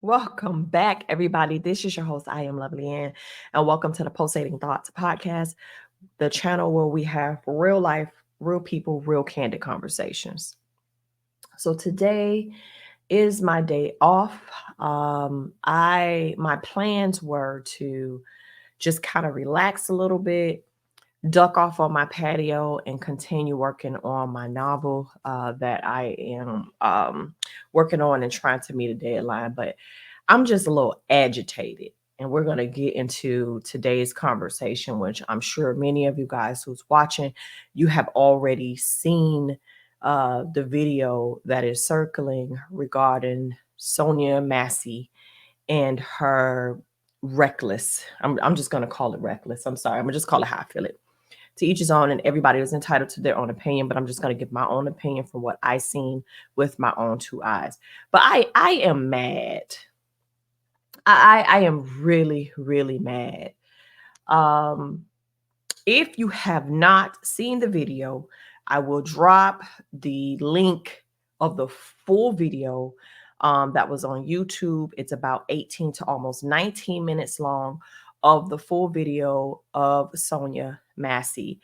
Welcome back, everybody. This is your host. I am Lovely Ann, and welcome to the Pulsating Thoughts podcast, the channel where we have real life, real people, real candid conversations. So today is my day off. I my plans were to just kind of relax a little bit, duck off on my patio, and continue working on my novel that I am working on and trying to meet a deadline. But I'm just a little agitated. And we're going to get into today's conversation, which I'm sure many of you guys who's watching, you have already seen the video that is circling regarding Sonya Massey and her reckless. I'm just going to call it reckless. I'm sorry. I'm going to just call it how I feel it. To each his own, and everybody is entitled to their own opinion, but I'm just going to give my own opinion from what I seen with my own two eyes. But I am mad. I am really, really mad. Um, if you have not seen the video, I will drop the link of the full video that was on YouTube. It's about 18 to almost 19 minutes long of the full video of Sonya Massey,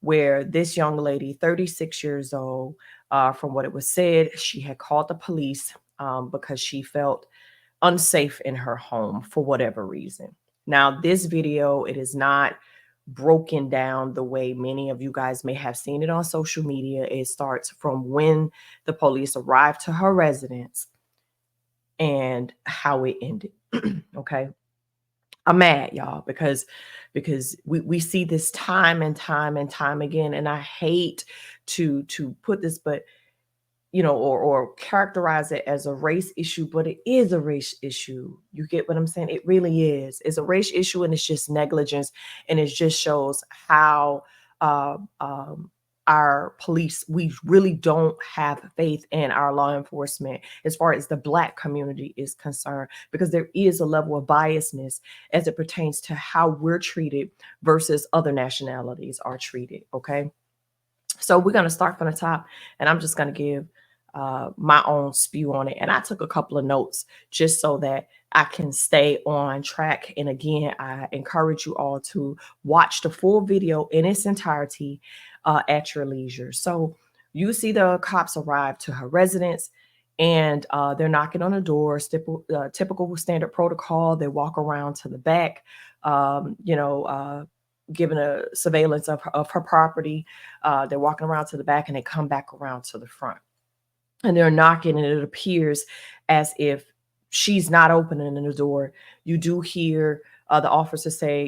where this young lady, 36 years old, from what it was said, she had called the police because she felt unsafe in her home for whatever reason. Now, this video, it is not broken down the way many of you guys may have seen it on social media. It starts from when the police arrived to her residence and how it ended. Okay. I'm mad, y'all, because we see this time and time and time again. And I hate to put this, but or characterize it as a race issue, but it is a race issue. You get what I'm saying? It really is. It's a race issue, and it's just negligence, and it just shows how uh, um, our police, we really don't have faith in our law enforcement as far as the Black community is concerned, because there is a level of biasness as it pertains to how we're treated versus other nationalities are treated. Okay. So we're going to start from the top, and I'm just going to give my own spew on it. And I took a couple of notes just so that I can stay on track. And again, I encourage you all to watch the full video in its entirety at your leisure. So you see the cops arrive to her residence, and they're knocking on the door, typical standard protocol. They walk around to the back, giving a surveillance of her property. They're walking around to the back, and they come back around to the front, and they're knocking, and it appears as if she's not opening the door. You do hear the officer say,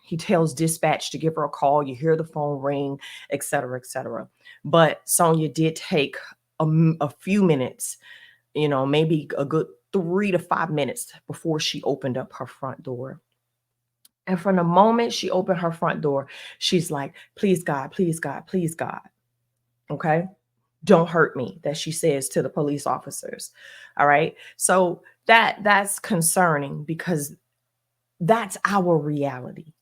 he tells dispatch to give her a call. You hear the phone ring, et cetera, et cetera. But Sonya did take a few minutes, maybe a good 3 to 5 minutes before she opened up her front door. And from the moment she opened her front door, she's like, please, God, please, God, please, God. Okay. Don't hurt me, that she says to the police officers. All right. So that's concerning, because that's our reality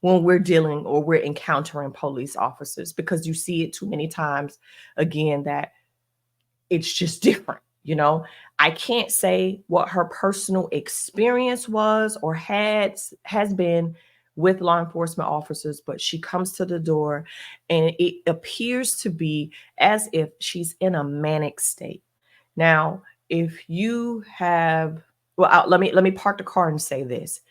when we're dealing or we're encountering police officers, because you see it too many times again that it's just different. I can't say what her personal experience was or has been with law enforcement officers, but she comes to the door, and it appears to be as if she's in a manic state. Now, if you have, let me park the car and say this.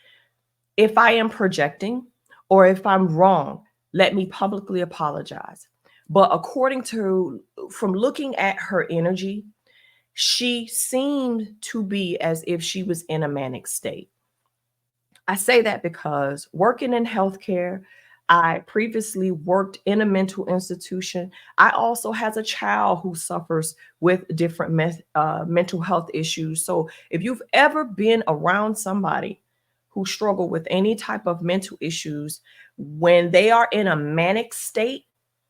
If I am projecting or if I'm wrong, let me publicly apologize. But from looking at her energy, she seemed to be as if she was in a manic state. I say that because working in healthcare, I previously worked in a mental institution. I also has a child who suffers with different mental health issues. So if you've ever been around somebody who struggle with any type of mental issues, when they are in a manic state,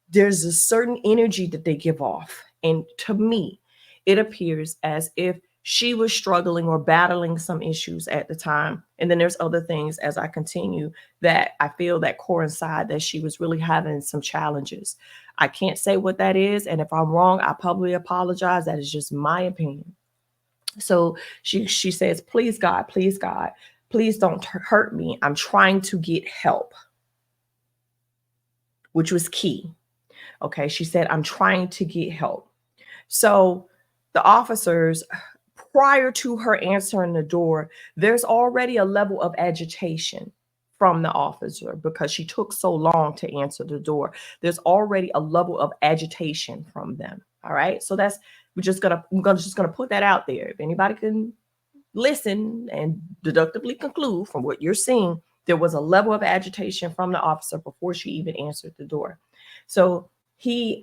there's a certain energy that they give off. And to me, it appears as if she was struggling or battling some issues at the time. And then there's other things as I continue that I feel that coincide that she was really having some challenges. I can't say what that is. And if I'm wrong, I publicly apologize. That is just my opinion. So she says, please God, please don't hurt me. I'm trying to get help, which was key. Okay. She said, I'm trying to get help. So the officers, prior to her answering the door, there's already a level of agitation from the officer because she took so long to answer the door. There's already a level of agitation from them. All right. So that's we're just gonna put that out there. If anybody can listen and deductively conclude from what you're seeing, there was a level of agitation from the officer before she even answered the door. So he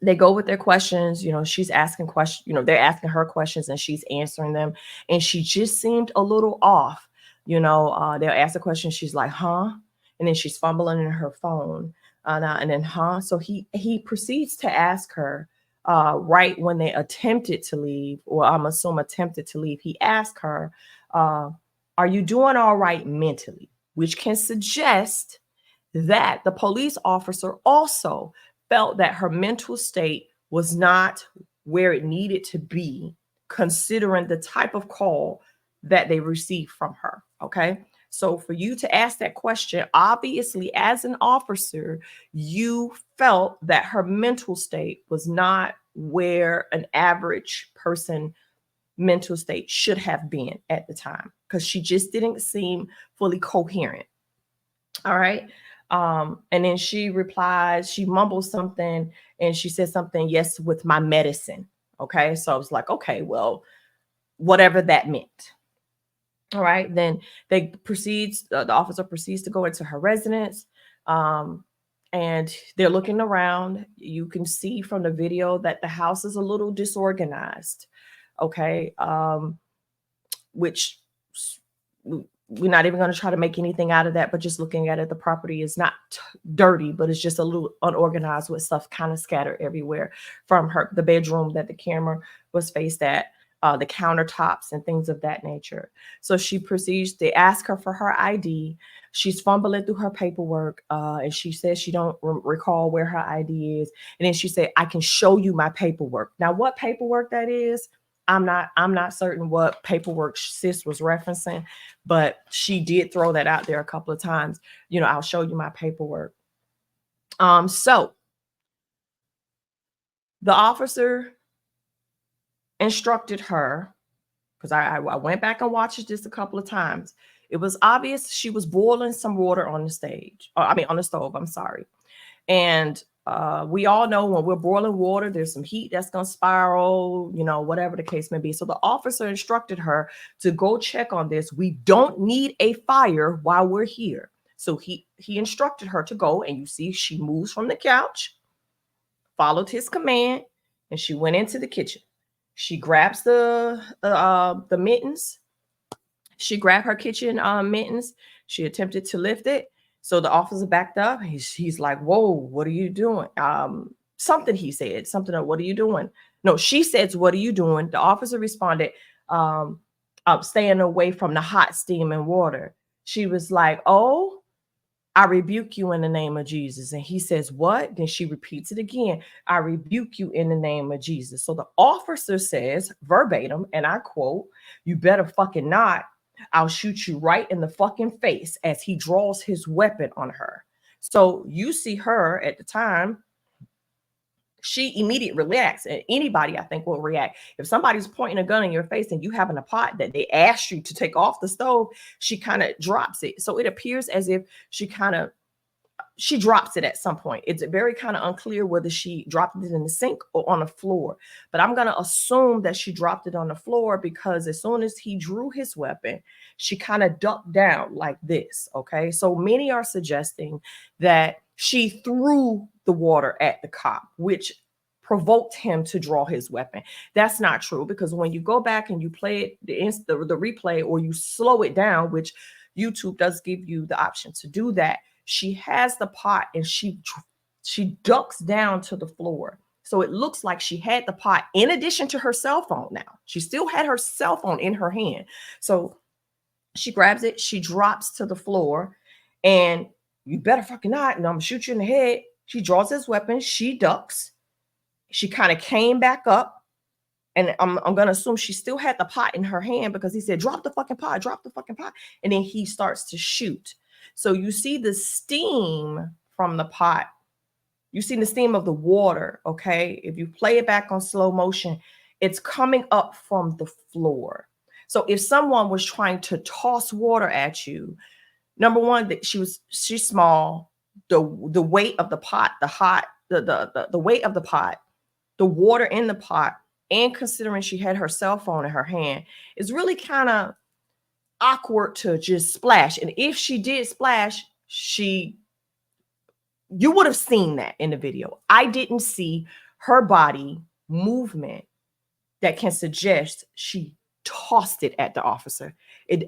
they go with their questions. She's asking questions, they're asking her questions and she's answering them. And she just seemed a little off. They'll ask a question. She's like, huh? And then she's fumbling in her phone. And then, huh? So he proceeds to ask her right when they attempted to leave, or I'm assuming attempted to leave. He asked her, are you doing all right mentally? Which can suggest that the police officer also felt that her mental state was not where it needed to be, considering the type of call that they received from her. Okay. So for you to ask that question, obviously, as an officer, you felt that her mental state was not where an average person mental state should have been at the time, because she just didn't seem fully coherent. All right. And then she replies, she mumbles something and she says something, yes, with my medicine. Okay. So I was like, okay, well, whatever that meant. All right. Then the officer proceeds to go into her residence. And they're looking around. You can see from the video that the house is a little disorganized. Okay. Which we're not even going to try to make anything out of that, but just looking at it, the property is not dirty, but it's just a little unorganized with stuff kind of scattered everywhere from the bedroom that the camera was faced at, the countertops and things of that nature. So she proceeds, they ask her for her ID. She's fumbling through her paperwork, and she says she don't recall where her ID is. And then she said, I can show you my paperwork. Now, what paperwork that is, I'm not certain what paperwork sis was referencing, but she did throw that out there a couple of times. I'll show you my paperwork. So the officer instructed her, because I went back and watched this a couple of times. It was obvious she was boiling some water on the on the stove. I'm sorry. And we all know when we're boiling water, there's some heat that's going to spiral, whatever the case may be. So the officer instructed her to go check on this. We don't need a fire while we're here. So he instructed her to go, and you see she moves from the couch, followed his command, and she went into the kitchen. She grabs the mittens. She grabbed her kitchen mittens. She attempted to lift it. So the officer backed up. He's like, whoa, what are you doing? Something he said, something of, what are you doing? No, she says, what are you doing? The officer responded, staying away from the hot steaming water. She was like, oh, I rebuke you in the name of Jesus. And he says, what? Then she repeats it again. I rebuke you in the name of Jesus. So the officer says verbatim, and I quote, you better fucking not. I'll shoot you right in the fucking face, as he draws his weapon on her. So you see her at the time, she immediately reacts, and anybody I think will react. If somebody's pointing a gun in your face and you having a pot that they asked you to take off the stove, she kind of drops it. So it appears as if she drops it at some point. It's very kind of unclear whether she dropped it in the sink or on the floor, but I'm going to assume that she dropped it on the floor, because as soon as he drew his weapon, she kind of ducked down like this. Okay. So many are suggesting that she threw the water at the cop, which provoked him to draw his weapon. That's not true, because when you go back and you play it, the replay, or you slow it down, which YouTube does give you the option to do that, she has the pot and she ducks down to the floor. So it looks like she had the pot in addition to her cell phone. Now she still had her cell phone in her hand. So she grabs it, she drops to the floor, and you better fucking not, and I'm gonna shoot you in the head. She draws his weapon, she ducks. She kind of came back up, And I'm gonna assume she still had the pot in her hand because he said, drop the fucking pot, drop the fucking pot. And then he starts to shoot. So you see the steam from the pot. You see the steam of the water. Okay. If you play it back on slow motion, it's coming up from the floor. So if someone was trying to toss water at you, number one, that she's small. The weight of the pot, the weight of the pot, the water in the pot, and considering she had her cell phone in her hand, is really kind of awkward to just splash. And if she did splash, you would have seen that in the video. I didn't see her body movement that can suggest she tossed it at the officer.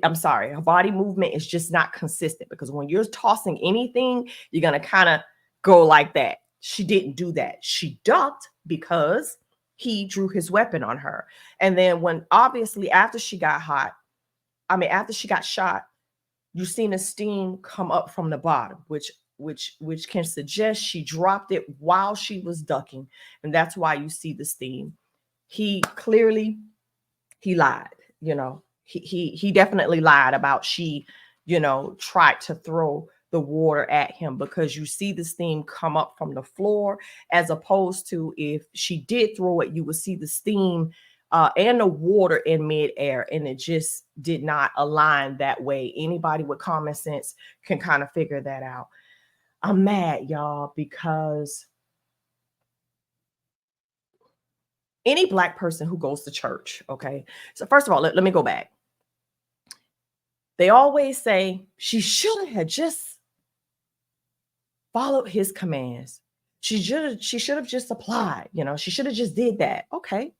I'm sorry, her body movement is just not consistent, because when you're tossing anything, you're going to kind of go like that. She didn't do that. She ducked because he drew his weapon on her. And then when obviously after she got shot, you've seen the steam come up from the bottom, which can suggest she dropped it while she was ducking. And that's why you see the steam. He lied, he definitely lied about she, tried to throw the water at him, because you see the steam come up from the floor, as opposed to if she did throw it, you would see the steam and the water in midair, and it just did not align that way. Anybody with common sense can kind of figure that out. I'm mad, y'all, because any Black person who goes to church, okay? So first of all, let me go back. They always say she should have just followed his commands. She should have just applied, she should have just did that. Okay.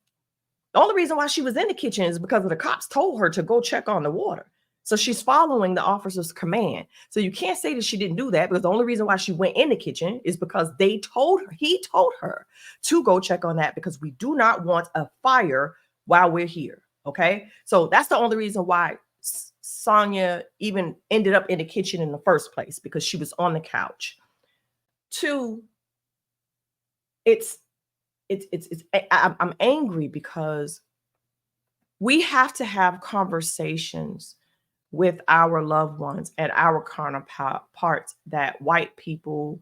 The only reason why she was in the kitchen is because the cops told her to go check on the water. So she's following the officer's command. So you can't say that she didn't do that, because the only reason why she went in the kitchen is because he told her to go check on that, because we do not want a fire while we're here. Okay. So that's the only reason why Sonya even ended up in the kitchen in the first place, because she was on the couch. Two, I'm angry because we have to have conversations with our loved ones and our counterparts that white people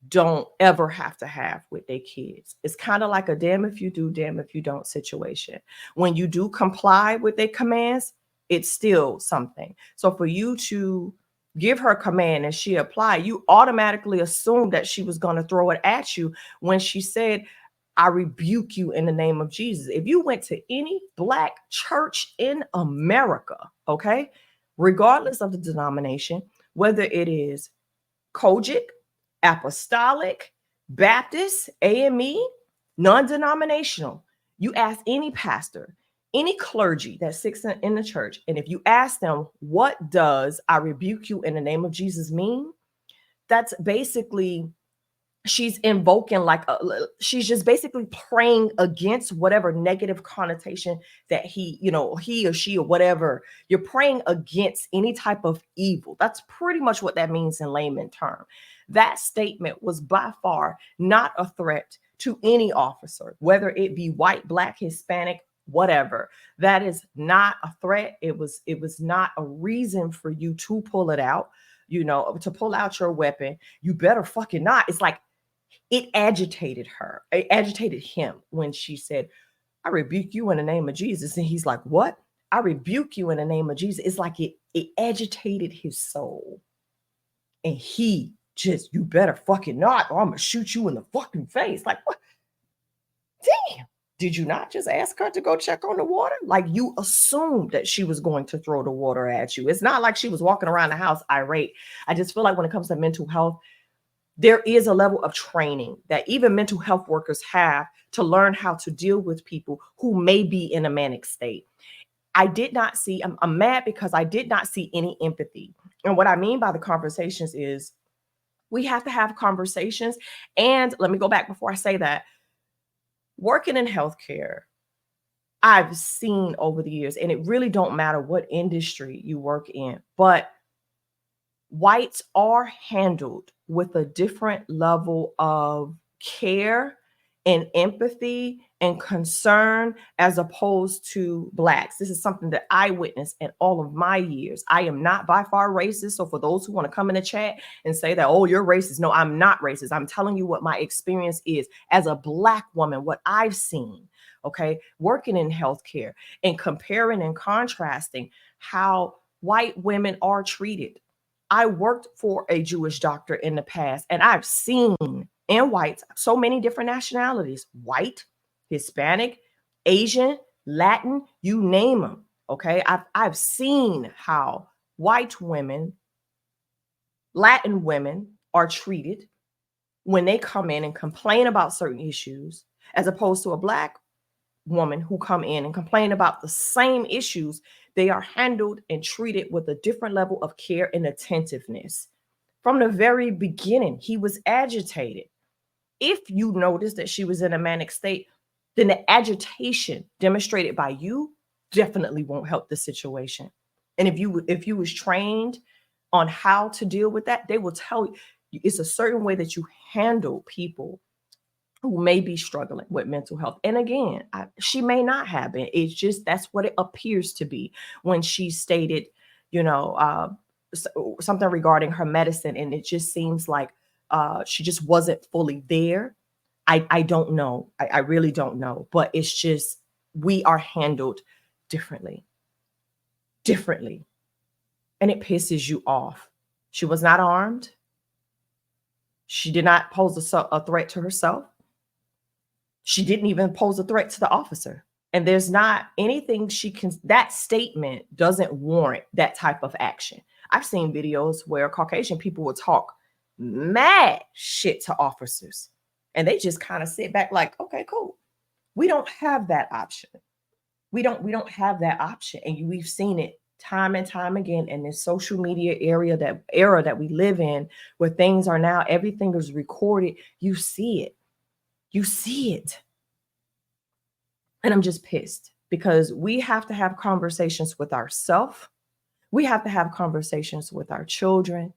don't ever have to have with their kids. It's kind of like a damn if you do, damn if you don't situation. When you do comply with their commands, it's still something. So for you to give her command and she applied, you automatically assumed that she was going to throw it at you when she said, I rebuke you in the name of Jesus. If you went to any Black church in America, okay, regardless of the denomination, whether it is Kojic, Apostolic, Baptist, AME, non-denominational, you ask any pastor, any clergy that sits in the church, and if you ask them, what does I rebuke you in the name of Jesus mean? That's basically, she's invoking she's just basically praying against whatever negative connotation that he or she or whatever, you're praying against any type of evil. That's pretty much what that means in layman term. That statement was by far not a threat to any officer, whether it be white, Black, Hispanic, whatever. That is not a threat. It was not a reason for you to pull it out, to pull out your weapon. You better fucking not. It's like, it agitated her. It agitated him when she said, I rebuke you in the name of Jesus. And he's like, what? I rebuke you in the name of Jesus. It's like it agitated his soul. And he just, you better fucking not, or I'm going to shoot you in the fucking face. Like, what? Damn. Did you not just ask her to go check on the water? Like, you assumed that she was going to throw the water at you. It's not like she was walking around the house irate. I just feel like when it comes to mental health, there is a level of training that even mental health workers have to learn how to deal with people who may be in a manic state. I did not see, I'm mad because I did not see any empathy. And what I mean by the conversations is we have to have conversations. And let me go back before I say that. Working in healthcare, I've seen over the years, and it really don't matter what industry you work in, but whites are handled with a different level of care and empathy and concern as opposed to blacks. This is something that I witnessed in all of my years. I am not by far racist. So for those who want to come in the chat and say that, oh, you're racist. No, I'm not racist. I'm telling you what my experience is as a black woman, what I've seen, okay, working in healthcare and comparing and contrasting how white women are treated. I worked for a Jewish doctor in the past, and I've seen in whites, so many different nationalities, white, Hispanic, Asian, Latin, you name them. Okay. I've seen how white women, Latin women are treated when they come in and complain about certain issues, as opposed to a black woman who come in and complain about the same issues. They are handled and treated with a different level of care and attentiveness. From the very beginning, he was agitated. If you notice that she was in a manic state, then the agitation demonstrated by you definitely won't help the situation. And if you was trained on how to deal with that, they will tell you it's a certain way that you handle people who may be struggling with mental health. And again, she may not have been. It's just that's what it appears to be when she stated, you know, something regarding her medicine, and it just seems like she just wasn't fully there. I don't know. I really don't know. But it's just we are handled differently, and it pisses you off. She was not armed. She did not pose a threat to herself. She didn't even pose a threat to the officer. And there's not anything she can, that statement doesn't warrant that type of action. I've seen videos where Caucasian people will talk mad shit to officers, and they just kind of sit back like, okay, cool. We don't have that option. We don't have that option. And we've seen it time and time again in this social media era that we live in, where things are now, everything is recorded. You see it. You see it. And I'm just pissed because we have to have conversations with ourselves. We have to have conversations with our children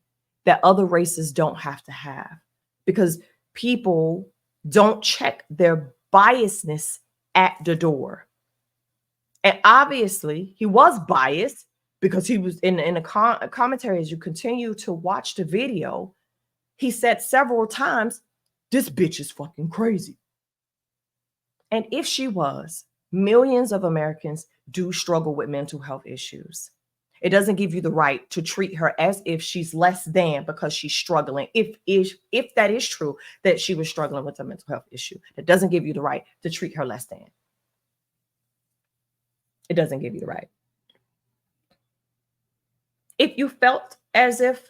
that other races don't have to have, because people don't check their biasness at the door. And obviously he was biased because he was in a commentary. As you continue to watch the video, he said several times, this bitch is fucking crazy. And if she was, millions of Americans do struggle with mental health issues. It doesn't give you the right to treat her as if she's less than because she's struggling. If that is true, that she was struggling with a mental health issue, that doesn't give you the right to treat her less than. It doesn't give you the right. If you felt as if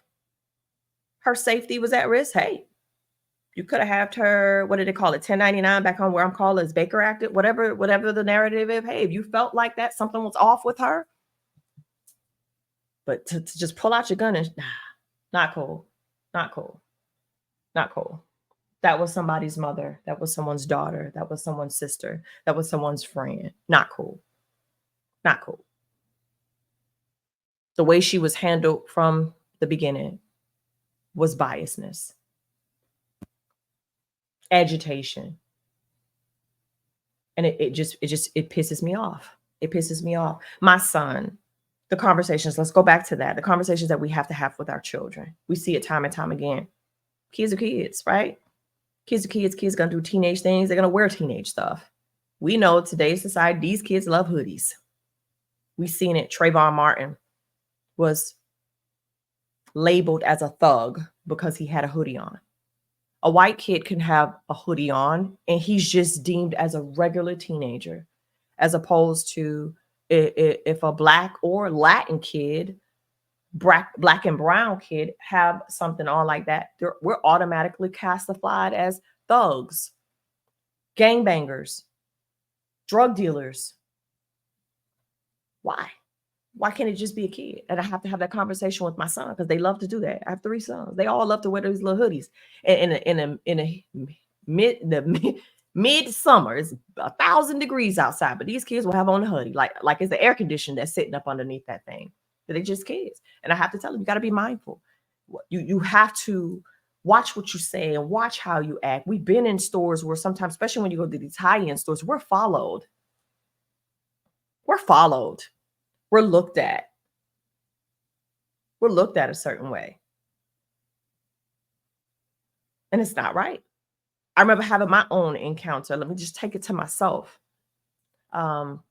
her safety was at risk, hey, you could have had her, what did they call it, 1099 back home where I'm called as Baker acted, whatever the narrative is. Hey, if you felt like that, something was off with her. But to just pull out your gun and not cool. Not cool. Not cool. That was somebody's mother. That was someone's daughter. That was someone's sister. That was someone's friend. Not cool. Not cool. The way she was handled from the beginning was biasness, agitation. And it pisses me off. It pisses me off. My son, the conversations, let's go back to that. The conversations that we have to have with our children. We see it time and time again. Kids are kids, right? Kids are kids. Kids are going to do teenage things. They're going to wear teenage stuff. We know today's society, these kids love hoodies. We've seen it. Trayvon Martin was labeled as a thug because he had a hoodie on. A white kid can have a hoodie on and he's just deemed as a regular teenager, as opposed to if a black or Latin kid, black and brown kid have something on like that, we're automatically classified as thugs, gangbangers, drug dealers. Why? Why can't it just be a kid? And I have to have that conversation with my son because they love to do that. I have 3 sons. They all love to wear those little hoodies. And in midsummer, it's 1,000 degrees outside, but these kids will have on a hoodie, like it's the air conditioner that's sitting up underneath that thing. But they're just kids. And I have to tell them, you got to be mindful. You have to Watch what you say and watch how you act. We've been in stores where sometimes, especially when you go to these high-end stores, we're followed. We're followed. We're looked at. We're looked at a certain way. And it's not right. I remember having my own encounter. Let me just take it to myself. Um,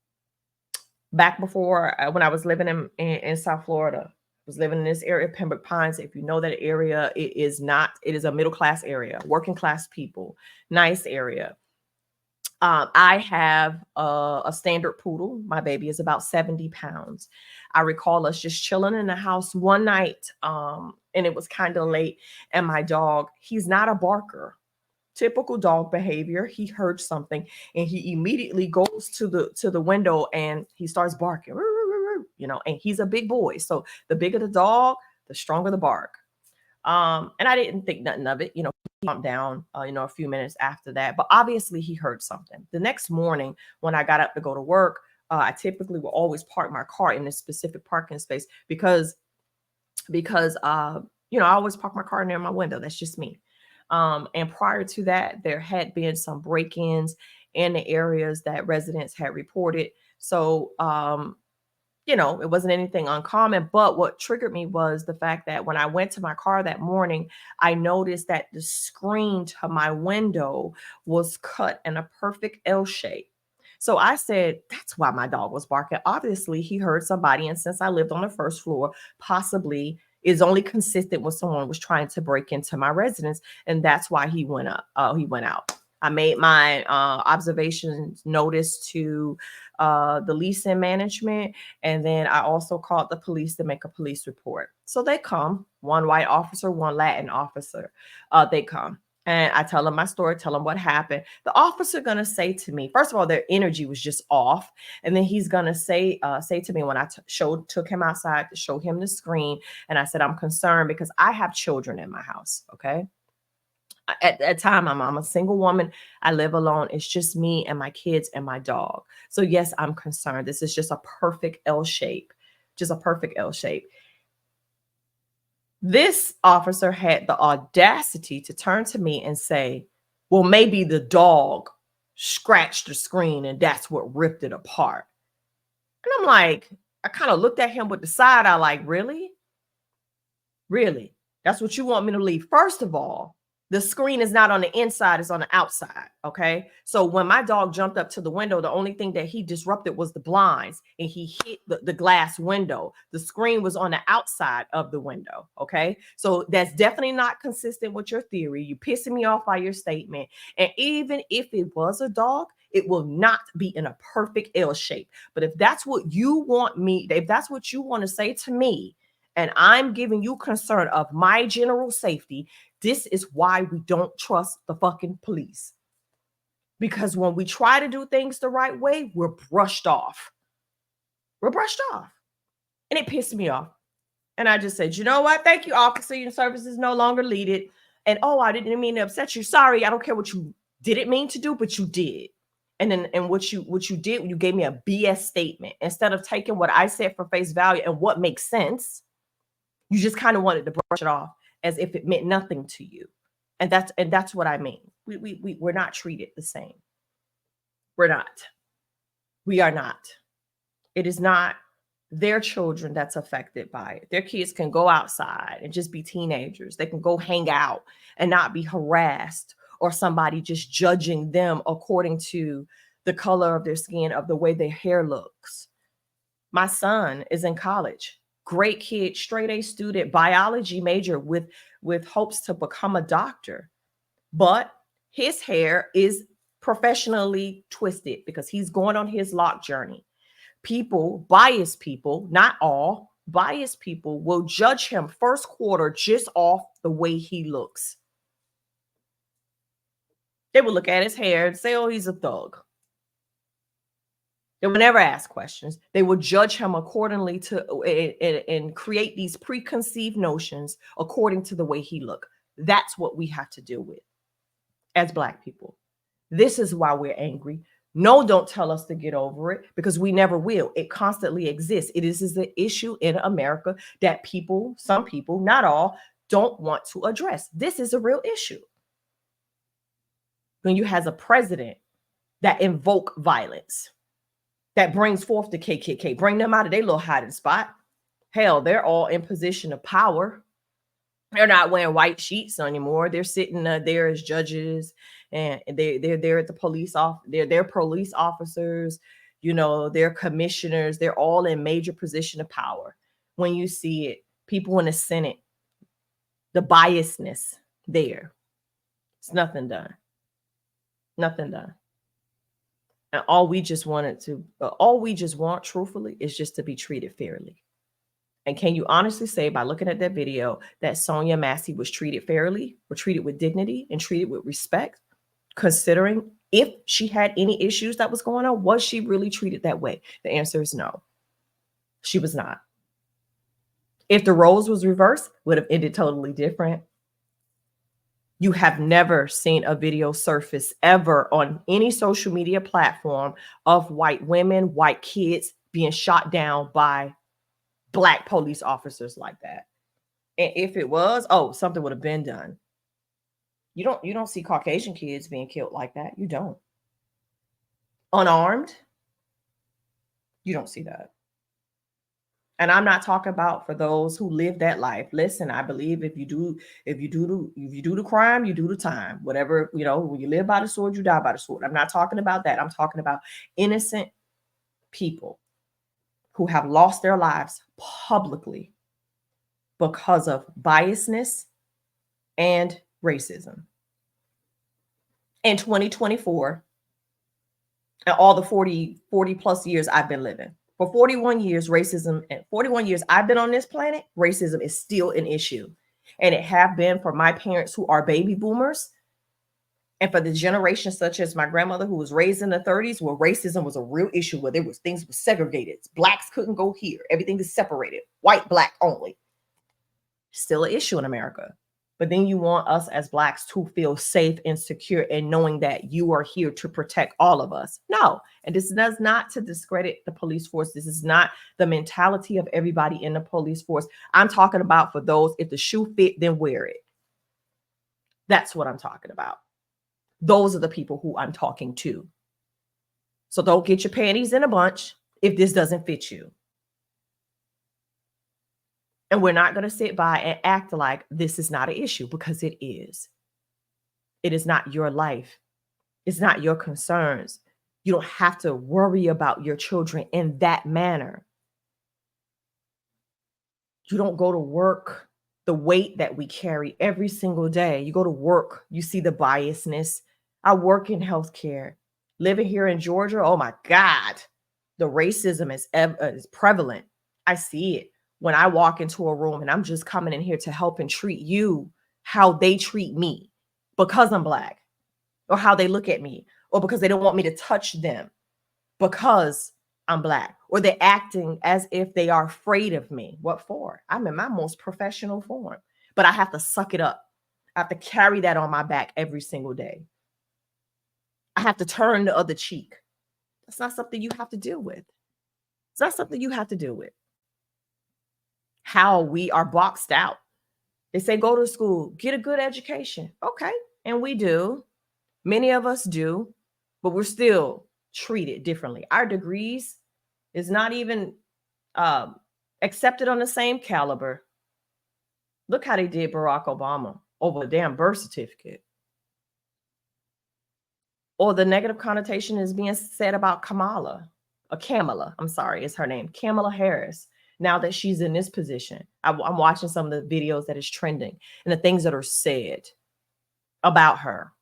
Back before when I was living in South Florida, I was living in this area, Pembroke Pines. If you know that area, it is not, it is a middle class area, working class people, nice area. I have a standard poodle. My baby is about 70 pounds. I recall us just chilling in the house one night, and it was kind of late. And my dog, he's not a barker. Typical dog behavior. He heard something, and he immediately goes to the window and he starts barking. You know, and he's a big boy. So the bigger the dog, the stronger the bark. And I didn't think nothing of it. You know, he calmed down, a few minutes after that. But obviously he heard something. The next morning when I got up to go to work, I typically will always park my car in a specific parking space because I always park my car near my window. That's just me. And prior to that, there had been some break-ins in the areas that residents had reported. So it wasn't anything uncommon, but what triggered me was the fact that when I went to my car that morning, I noticed that the screen to my window was cut in a perfect L shape. So I said, that's why my dog was barking. Obviously, he heard somebody. And since I lived on the first floor, possibly is only consistent when someone was trying to break into my residence. And that's why he went up. He went out. I made my observations notice to the leasing management. And then I also called the police to make a police report. So they come, one white officer, one Latin officer. They come. And I tell them my story, tell them what happened. The officer gonna say to me, first of all, their energy was just off, and then he's gonna say to me when I took him outside to show him the screen, and I said I'm concerned because I have children in my house. Okay, at that time I'm a single woman. I live alone. It's just me and my kids and my dog. So yes, I'm concerned. This is just a perfect L shape, just a perfect L shape. This officer had the audacity to turn to me and say, well, maybe the dog scratched the screen and that's what ripped it apart. And I'm like, I kind of looked at him with the side eye, like, really? Really? That's what you want me to leave? First of all, the screen is not on the inside, it's on the outside. Okay. So when my dog jumped up to the window, the only thing that he disrupted was the blinds, and he hit the glass window. The screen was on the outside of the window. Okay. So that's definitely not consistent with your theory. You pissing me off by your statement. And even if it was a dog, it will not be in a perfect L shape. But if that's what you want me, if that's what you want to say to me, and I'm giving you concern of my general safety, this is why we don't trust the fucking police. Because when we try to do things the right way, we're brushed off. We're brushed off. And it pissed me off. And I just said, you know what? Thank you, officer. Your service is no longer needed. And I didn't mean to upset you. Sorry, I don't care what you didn't mean to do, but you did. And what you did, you gave me a BS statement. Instead of taking what I said for face value and what makes sense, you just kind of wanted to brush it off as if it meant nothing to you. And that's what I mean. We're not treated the same. We're not. We are not. It is not their children that's affected by it. Their kids can go outside and just be teenagers. They can go hang out and not be harassed or somebody just judging them according to the color of their skin, of the way their hair looks. My son is in college. Great kid, straight A student, biology major with hopes to become a doctor. But his hair is professionally twisted because he's going on his lock journey. Biased people, not all, biased people will judge him first quarter just off the way he looks. They will look at his hair and say, oh, he's a thug. They will never ask questions. They will judge him accordingly and create these preconceived notions according to the way he look. That's what we have to deal with as Black people. This is why we're angry. No, don't tell us to get over it, because we never will. It constantly exists. It is the issue in America that some people, not all, don't want to address. This is a real issue. When you have a president that invoke violence, that brings forth the KKK, bring them out of their little hiding spot. Hell, they're all in position of power. They're not wearing white sheets anymore. They're sitting there as judges, and they're there at the police off. They're police officers. You know, they're commissioners. They're all in major position of power. When you see it, people in the Senate, the biasness there, it's nothing done. Nothing done. And all we just want, truthfully, is just to be treated fairly. And can you honestly say, by looking at that video, that Sonya Massey was treated fairly, or treated with dignity and treated with respect, considering if she had any issues that was going on? Was she really treated that way? The answer is no. She was not. If the roles was reversed, would have ended totally different. You have never seen a video surface ever on any social media platform of white women, white kids being shot down by Black police officers like that. And if it was, something would have been done. You don't see Caucasian kids being killed like that. You don't. Unarmed. You don't see that. And I'm not talking about for those who live that life. Listen, I believe if you do the crime, you do the time. Whatever, when you live by the sword, you die by the sword. I'm not talking about that. I'm talking about innocent people who have lost their lives publicly because of biasness and racism. In 2024, and all the 40 plus years I've been living, for 41 years, racism, and 41 years I've been on this planet, racism is still an issue. And it have been for my parents who are baby boomers, and for the generation such as my grandmother who was raised in the 30s, where racism was a real issue, where there was things were segregated. Blacks couldn't go here. Everything is separated. White, Black only. Still an issue in America. But then you want us as Blacks to feel safe and secure and knowing that you are here to protect all of us. No. And this does not to discredit the police force. This is not the mentality of everybody in the police force. I'm talking about for those, if the shoe fit, then wear it. That's what I'm talking about. Those are the people who I'm talking to. So don't get your panties in a bunch if this doesn't fit you. And we're not going to sit by and act like this is not an issue, because it is. It is not your life. It's not your concerns. You don't have to worry about your children in that manner. You don't go to work the weight that we carry every single day. You go to work, you see the biasness. I work in healthcare. Living here in Georgia, oh my God, the racism is prevalent. I see it. When I walk into a room and I'm just coming in here to help and treat you how they treat me because I'm Black, or how they look at me, or because they don't want me to touch them because I'm Black, or they're acting as if they are afraid of me. What for? I'm in my most professional form, but I have to suck it up. I have to carry that on my back every single day. I have to turn the other cheek. That's not something you have to deal with. It's not something you have to deal with. How we are boxed out. They say, go to school, get a good education. Okay. And we do. Many of us do, but we're still treated differently. Our degrees is not even accepted on the same caliber. Look how they did Barack Obama over a damn birth certificate. Or the negative connotation is being said about Kamala, is her name, Kamala Harris. Now that she's in this position, I'm watching some of the videos that is trending and the things that are said about her.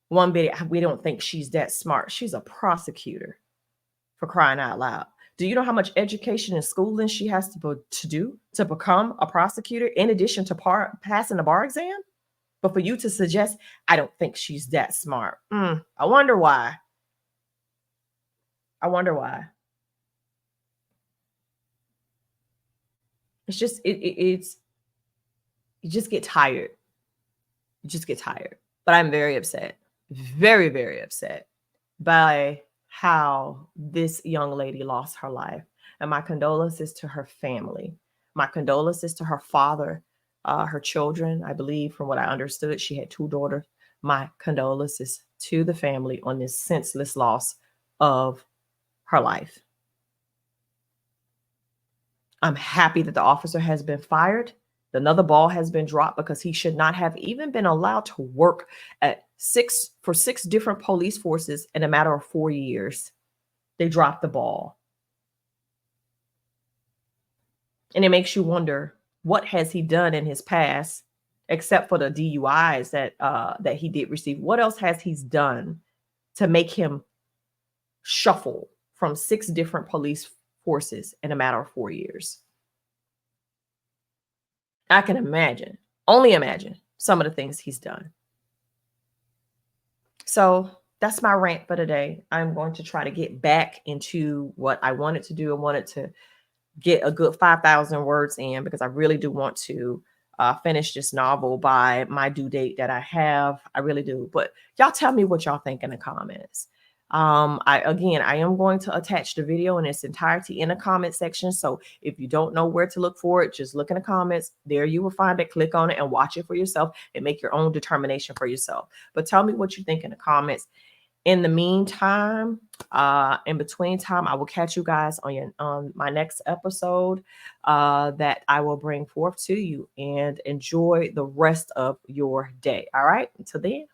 One video, we don't think she's that smart. She's a prosecutor, for crying out loud. Do you know how much education and schooling she has to do to become a prosecutor, in addition to passing the bar exam? But for you to suggest, I don't think she's that smart. I wonder why. It's just, you just get tired. But I'm very upset, very, very upset by how this young lady lost her life. And my condolences to her family. My condolences to her father, her children. I believe, from what I understood, she had 2 daughters. My condolences to the family on this senseless loss of her life. I'm happy that the officer has been fired. Another ball has been dropped because he should not have even been allowed to work at 6 different police forces in a matter of 4 years. They dropped the ball. And it makes you wonder, what has he done in his past, except for the DUIs that he did receive? What else has he done to make him shuffle from 6 different police forces in a matter of 4 years? I can imagine, only imagine some of the things he's done. So that's my rant for today. I'm going to try to get back into what I wanted to do. I wanted to get a good 5,000 words in because I really do want to finish this novel by my due date that I have. I really do. But y'all tell me what y'all think in the comments. I am going to attach the video in its entirety in the comment section. So if you don't know where to look for it, just look in the comments. There you will find it. Click on it and watch it for yourself and make your own determination for yourself. But tell me what you think in the comments. In the meantime, in between time, I will catch you guys on my next episode that I will bring forth to you, and enjoy the rest of your day. All right. Until then.